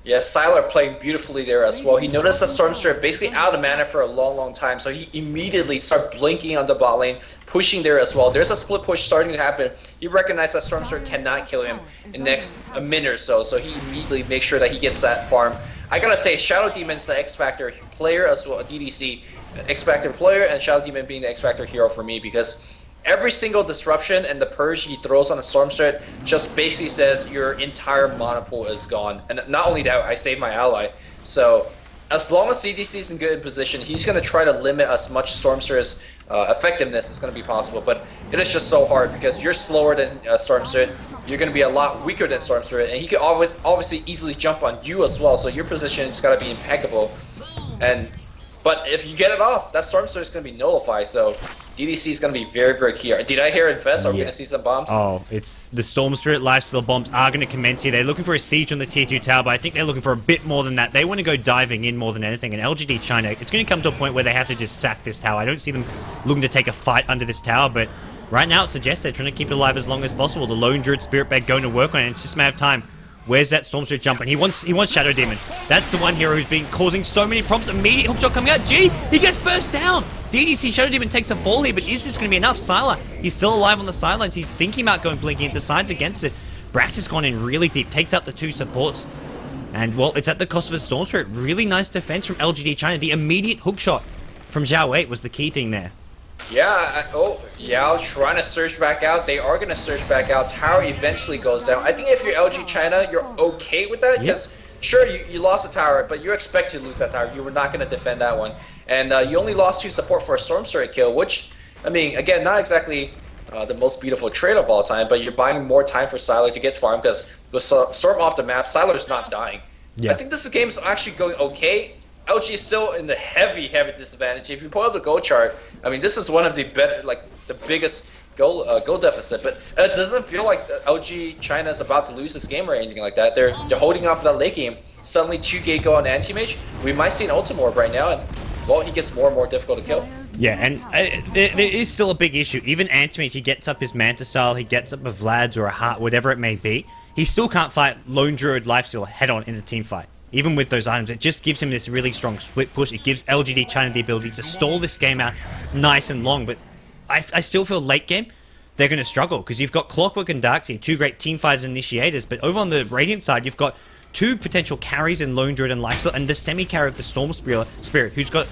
Yeah, Sylar playing beautifully there as well. He noticed that Storm Spirit basically out of mana for a long time, so he immediately started blinking on the bot lane, pushing there as well. There's a split push starting to happen. He recognized that Storm Spirit cannot kill him in the next minute or so, so he immediately makes sure that he gets that farm. I gotta say, Shadow Demon's the X-Factor player as well, DDC X-Factor player, and Shadow Demon being the X-Factor hero for me because every single disruption and the purge he throws on a Storm Spirit just basically says your entire mana pool is gone. And not only that, I saved my ally. So as long as CDC is in good position, he's going to try to limit as much Storm Spirit's effectiveness as going to be possible. But it is just so hard because you're slower than Storm Spirit. You're going to be a lot weaker than Storm Spirit. And he can obviously easily jump on you as well. So your position has got to be impeccable. But if you get it off, that Storm Spirit is going to be nullified. So DDC is going to be very, very key. Did I hear Invest? Are we going to see some bombs? Oh, it's the Storm Spirit lifesteal bombs are going to commence here. They're looking for a siege on the tier 2 tower, but I think they're looking for a bit more than that. They want to go diving in more than anything. And LGD China, it's going to come to a point where they have to just sack this tower. I don't see them looking to take a fight under this tower, but right now it suggests they're trying to keep it alive as long as possible. The Lone Druid Spirit Bag going to work on it. It's just a matter of time. Where's that Storm Spirit jumping? He wants Shadow Demon. That's the one hero who's been causing so many problems. Immediate hookshot coming out. G, he gets burst down. DDC Shadow Demon takes a fall here, but is this going to be enough? Sylar, he's still alive on the sidelines. He's thinking about going blinking into sides against it. Brax has gone in really deep, takes out the 2 supports. And, well, it's at the cost of a Storm Spirit. Really nice defense from LGD China. The immediate hookshot from Zhao 8 was the key thing there. Yeah, Yao trying to surge back out. They are going to surge back out. Tower eventually goes down. I think if you're LG China, you're okay with that because, sure, you lost a tower, but you expect to lose that tower. You were not going to defend that one. And you only lost 2 support for a Storm Spirit kill, which, I mean, again, not exactly the most beautiful trade of all time, but you're buying more time for Sylar to get farm because with Storm off the map, Sylar's not dying. Yeah. I think this game is actually going okay. LG is still in the heavy disadvantage. If you pull up the goal chart, I mean, this is one of the better, like the biggest goal deficit. But it doesn't feel like LG China is about to lose this game or anything like that. They're holding off that late game. Suddenly 2K go on anti-mage. We might see an Ultimorb right now, and well, he gets more and more difficult to kill. Yeah, and there is still a big issue. Even Antimage, he gets up his Manta style, he gets up a Vlad's or a Heart, whatever it may be. He still can't fight Lone Druid Lifesteal head-on in a team fight. Even with those items, it just gives him this really strong split push. It gives LGD China the ability to stall this game out nice and long. But I still feel late game, they're going to struggle. Because you've got Clockwork and Darkseid, two great team fighters and initiators. But over on the Radiant side, you've got two potential carries in Lone Druid and Lifesteal. And the semi-carry of the Storm Spirit, who's got...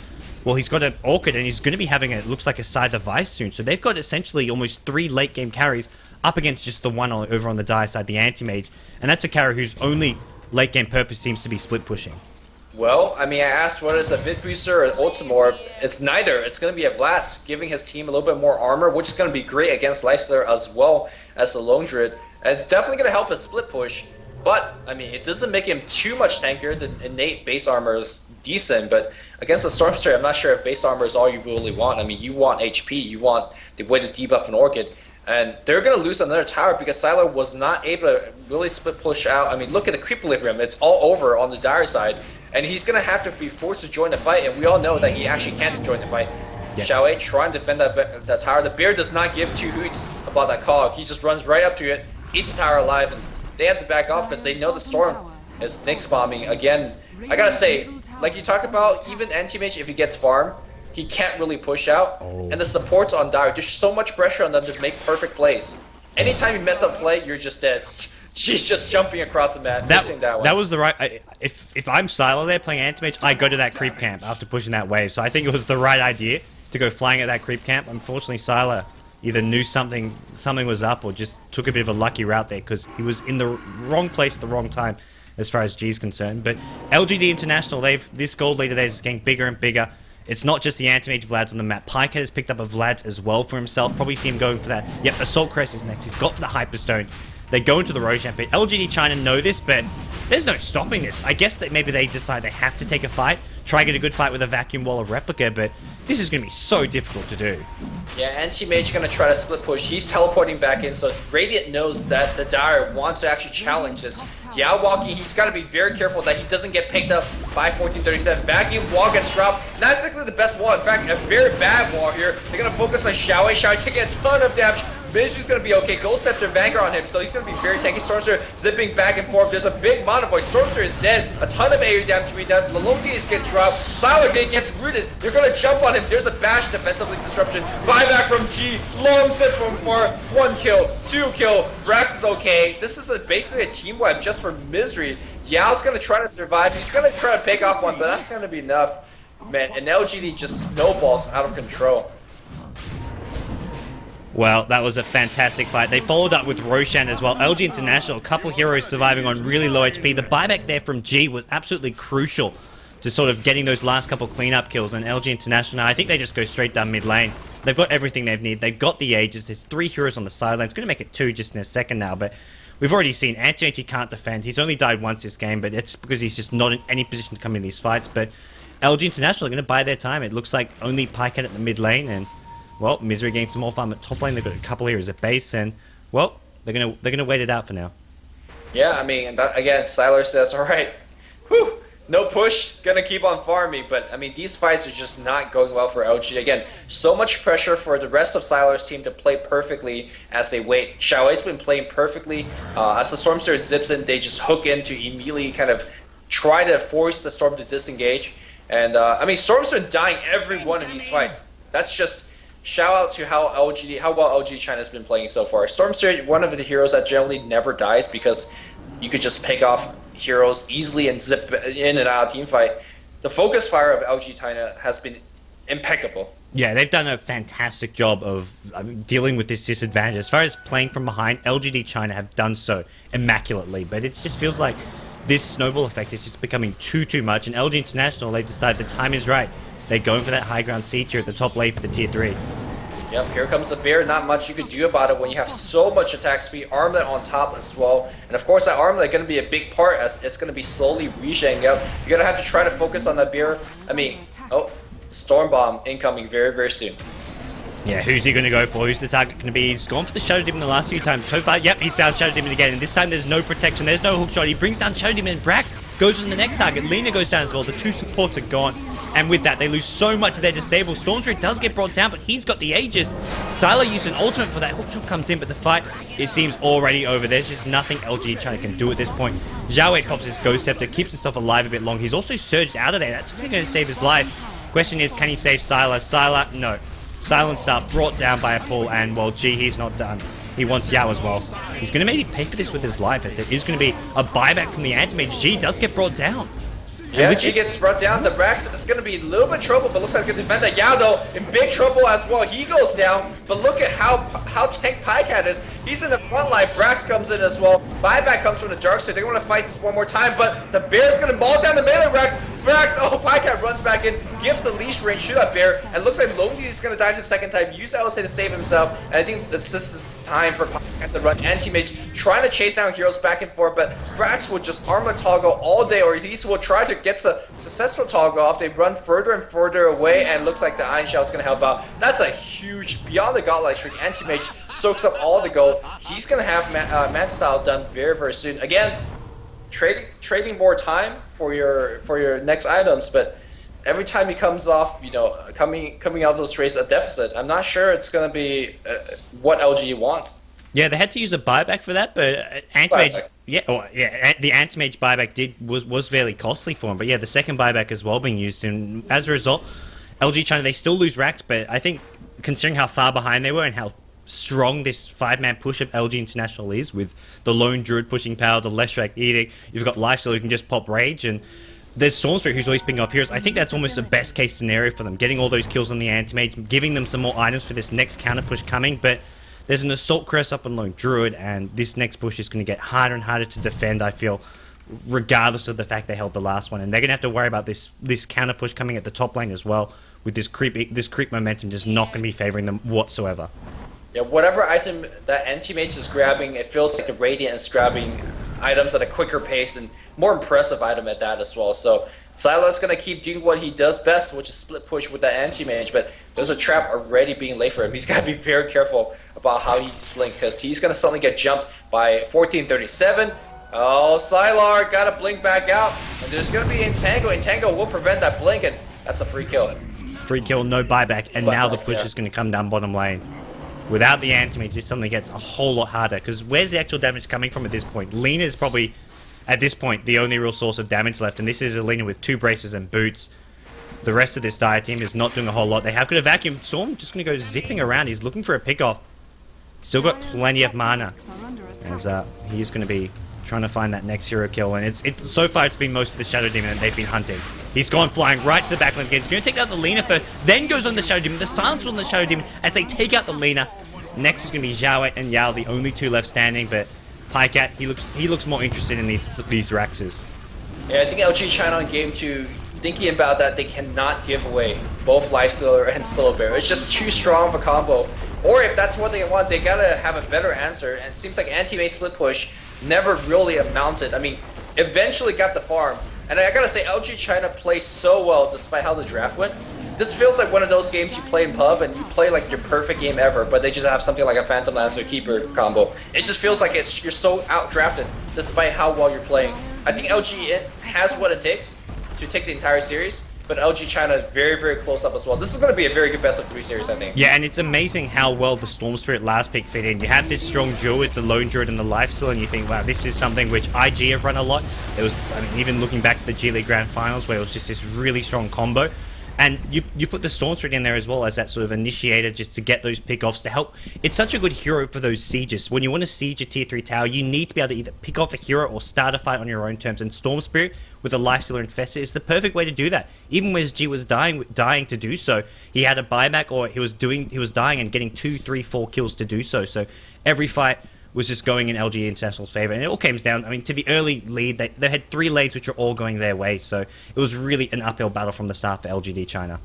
Well, he's got an Orchid, and he's going to be having it looks like a Scythe of Vice soon. So they've got essentially almost 3 late-game carries up against just the one over on the Dire side, the Anti-Mage. And that's a carry whose only late-game purpose seems to be split pushing. Well, I mean, I asked what is a Vid Booster or an Ultimorb. It's neither. It's going to be a Vlad's, giving his team a little bit more armor, which is going to be great against Lifestealer as well as the Lone Druid. And it's definitely going to help his split push. But, I mean, it doesn't make him too much tankier. The innate base armor is decent, but against the Storm Spirit, I'm not sure if base armor is all you really want. I mean, you want HP, you want the way to debuff an Orchid, and they're going to lose another tower because Sylar was not able to really split push out. I mean, look at the creep equilibrium. It's all over on the Dire side, and he's going to have to be forced to join the fight, and we all know that he actually can't join the fight. Yeah. Xiaowei trying to defend that tower. The bear does not give two hoots about that cog. He just runs right up to it, eats the tower alive, and they have to back off because they know the Storm is Nyx bombing. Again, I gotta say, like you talked about, even Anti-Mage, if he gets farm, he can't really push out. And the supports on Dire, there's so much pressure on them to make perfect plays. Anytime you mess up play, you're just dead. She's just jumping across the map, missing that one. That was the right... If I'm Sylar there playing Anti-Mage, I go to that creep camp after pushing that wave. So I think it was the right idea to go flying at that creep camp. Unfortunately, Sylar either knew something was up or just took a bit of a lucky route there because he was in the wrong place at the wrong time as far as G is concerned. But LGD International, this gold leader there is getting bigger and bigger. It's not just the Anti-Mage Vlads on the map. Pycat has picked up a Vlads as well for himself. Probably see him going for that. Yep, Assault Crest is next. He's got for the Hyperstone. They go into the Roshan pit. LGD China know this, but there's no stopping this. I guess that maybe they decide they have to take a fight, try and get a good fight with a Vacuum Wall of Replica, but this is going to be so difficult to do. Yeah, Anti-Mage going to try to split push. He's teleporting back in, so Radiant knows that the Dire wants to actually challenge this. Yao walking, he's got to be very careful that he doesn't get picked up by 1437. Vacuum Wall gets dropped. Not exactly the best wall. In fact, a very bad wall here. They're going to focus on Xiaowei. Xiaowei taking a ton of damage. Mizu's going to be okay. Gold Scepter Vanguard on him, so he's going to be very tanky. Stormster zipping back and forth. There's a big Monovoid. Stormster is dead. A ton of AoE damage being done. Lalondius gets dropped. Sylar gets rooted. They're going to jump on him. There's a bash defensively disruption. Buyback from G. Long zip from far. 1 kill. 2 kill. Brax is okay. This is basically a team wipe just for misery. Yao's going to try to survive. He's going to try to pick off one, but that's going to be enough. Man, and LGD just snowballs out of control. Well, that was a fantastic fight. They followed up with Roshan as well. LG International, a couple heroes surviving on really low HP. The buyback there from G was absolutely crucial to sort of getting those last couple cleanup kills. And LG International, I think they just go straight down mid lane. They've got everything they need. They've got the Aegis. There's 3 heroes on the sideline. It's going to make it 2 just in a second now, but we've already seen Anti-Mage he can't defend. He's only died once this game, but it's because he's just not in any position to come in these fights. But LG International are going to buy their time. It looks like only Pycat at the mid lane, and well, Misery getting some more farm at top lane. They've got a couple heroes at base, and well, they're gonna wait it out for now. Yeah, I mean, that, again, Sylar says, all right, whew, no push, gonna keep on farming. But I mean, these fights are just not going well for LG. Again, so much pressure for the rest of Sylar's team to play perfectly as they wait. Xiaowei's been playing perfectly. As the Stormster zips in, they just hook in to immediately kind of try to force the Storm to disengage. And I mean, Storm's been dying every one of these fights. That's just shout out to how well LG China's been playing so far. Stormster, one of the heroes that generally never dies because you could just pick off heroes easily and zip in and out of team fight. The focus fire of LG China has been impeccable. Yeah, they've done a fantastic job of dealing with this disadvantage. As far as playing from behind, LGD China have done so immaculately, but it just feels like this snowball effect is just becoming too much, and LG International, they've decided the time is right. They're going for that high ground C tier at the top lane for the tier 3. Yep, here comes the bear. Not much you can do about it when you have so much attack speed, armlet on top as well. And of course, that armlet is going to be a big part as it's going to be slowly regenerating up. You're going to have to try to focus on that bear. I mean, oh, Storm Bomb incoming very, very soon. Yeah, who's he going to go for? Who's the target going to be? He's gone for the Shadow Demon the last few times. So far, yep, he's found Shadow Demon again. And this time there's no protection. There's no hook shot. He brings down Shadow Demon and Brax goes on the next target. Lina goes down as well. The two supports are gone. And with that, they lose so much of their disable. Stormspirit does get brought down, but he's got the Aegis. Sylar used an ultimate for that. Hook shot comes in, but the fight, it seems already over. There's just nothing LGD China can do at this point. Xiao Wei pops his Ghost Scepter, keeps himself alive a bit long. He's also surged out of there. That's going to save his life. Question is, can he save Sylar? Sylar, no. Silent Start brought down by a pull, and well, gee, he's not done. He wants Yao as well. He's going to maybe pay for this with his life, as it is going to be a buyback from the Anti-Mage. G does get brought down. Yeah, G gets brought down. The Brax is going to be a little bit trouble, but looks like he can defend that. Yao, though, in big trouble as well. He goes down, but look at how tank Pycat is. He's in the front line. Brax comes in as well. Buyback comes from the Dark Side. They want to fight this one more time, but the Bear's going to maul down the melee Brax. Brax, oh, Pycat runs back in, gives the leash range to that Bear, and looks like Lonely is going to die to the second time. Use LSA to save himself, and I think this is time for Pycat to run. Anti-Mage trying to chase down heroes back and forth, but Brax will just armor toggle all day, or at least will try to get the successful toggle off. They run further and further away, and looks like the Iron Shell is going to help out. That's a huge, beyond the godlike streak. Anti-Mage soaks up all the gold. He's going to have Mantis done very, very soon. Again, trading more time for your next items, but every time he comes off, you know, coming out of those races a deficit, I'm not sure it's going to be what LG wants. Yeah, they had to use a buyback for that, but Anti-Mage, the Anti-Mage buyback was fairly costly for him. But yeah, the second buyback as well being used, and as a result, LG China, they still lose racks, but I think considering how far behind they were and how strong this 5-man push of LG International is, with the lone druid pushing power, the Leshrac Edict, you've got Lifesteal who can just pop rage, and there's Stormspirit who's always picking up heroes. I think that's almost the best case scenario for them, getting all those kills on the Anti-Mage, giving them some more items for this next counter push coming, but there's an Assault Curse up on lone druid, and this next push is going to get harder and harder to defend, I feel, regardless of the fact they held the last one, and they're going to have to worry about this counter push coming at the top lane as well, with this creep momentum just not going to be favoring them whatsoever. Yeah, whatever item that Anti-Mage is grabbing, it feels like the Radiant is grabbing items at a quicker pace and more impressive item at that as well. So Sylar's going to keep doing what he does best, which is split push with that Anti-Mage, but there's a trap already being laid for him. He's got to be very careful about how he's playing, because he's going to suddenly get jumped by 1437. Oh, Sylar got to blink back out, and there's going to be Entangle. Entangle will prevent that blink, and that's a free kill. Free kill, no buyback, and now the push is going to come down bottom lane. Without the Anti-Mage, this suddenly gets a whole lot harder, because where's the actual damage coming from at this point? Lina is probably, at this point, the only real source of damage left, and this is a Lina with 2 braces and boots. The rest of this Dire team is not doing a whole lot. They have got a Vacuum Storm, just going to go zipping around. He's looking for a pick-off. Still got plenty of mana, as he's going to be trying to find that next hero kill, and it's so far it's been most of the Shadow Demon that they've been hunting. He's gone flying right to the backline again. He's going to take out the Lina first, then goes on the Shadow Demon. The silence on the Shadow Demon as they take out the Lina. Next is going to be Xiao Wei and Yao, the only 2 left standing, but Pycat, he looks more interested in these Raxes. Yeah, I think LG China on game 2, thinking about that, they cannot give away both Lifestealer and Silver. It's just too strong of a combo. Or if that's what they want, they gotta have a better answer, and it seems like Anti-Mage split push never really amounted. I mean, eventually got the farm, and I gotta say, LG China plays so well despite how the draft went. This feels like one of those games you play in pub and you play like your perfect game ever, but they just have something like a Phantom Lancer Keeper combo. It just feels like you're so outdrafted despite how well you're playing. I think LG has what it takes to take the entire series, but LG China very, very close up as well. This is going to be a very good best of 3 series, I think. Yeah, and it's amazing how well the Stormspirit last pick fit in. You have this strong duo with the Lone Druid and the Lifesteal, and you think, wow, this is something which IG have run a lot. It was, I mean, even looking back to the G League Grand Finals, where it was just this really strong combo. And you put the Stormspirit in there as well as that sort of initiator, just to get those pick-offs to help. It's such a good hero for those sieges. When you want to siege a tier 3 tower, you need to be able to either pick off a hero or start a fight on your own terms. And Stormspirit with a Lifestealer Infestor is the perfect way to do that. Even when G was dying to do so, he had a buyback, or he was dying and getting 2, 3, 4 kills to do so. So every fight was just going in LG International's favor, and it all came down, I mean, to the early lead. They had 3 lanes which were all going their way, so it was really an uphill battle from the start for LGD China.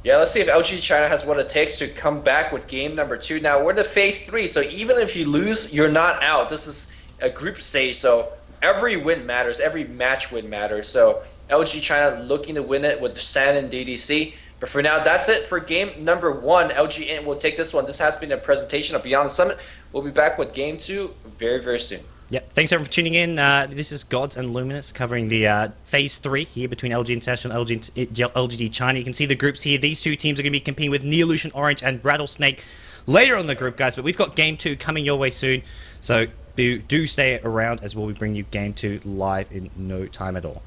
Yeah, let's see if LG China has what it takes to come back with game number 2. Now, we're to phase 3, so even if you lose, you're not out. This is a group stage, so every win matters. Every match win matters. So LG China looking to win it with San and DDC. But for now, that's it for game number 1. LG.int will take this one. This has been a presentation of Beyond the Summit. We'll be back with game 2 very, very soon. Yep, thanks everyone for tuning in. This is Gods and Luminous covering the Phase 3 here between LG International and LGD China. You can see the groups here. These two teams are going to be competing with Neolution Orange and Rattlesnake later on the group, guys. But we've got Game 2 coming your way soon. So do stay around as we'll be bringing you Game 2 live in no time at all.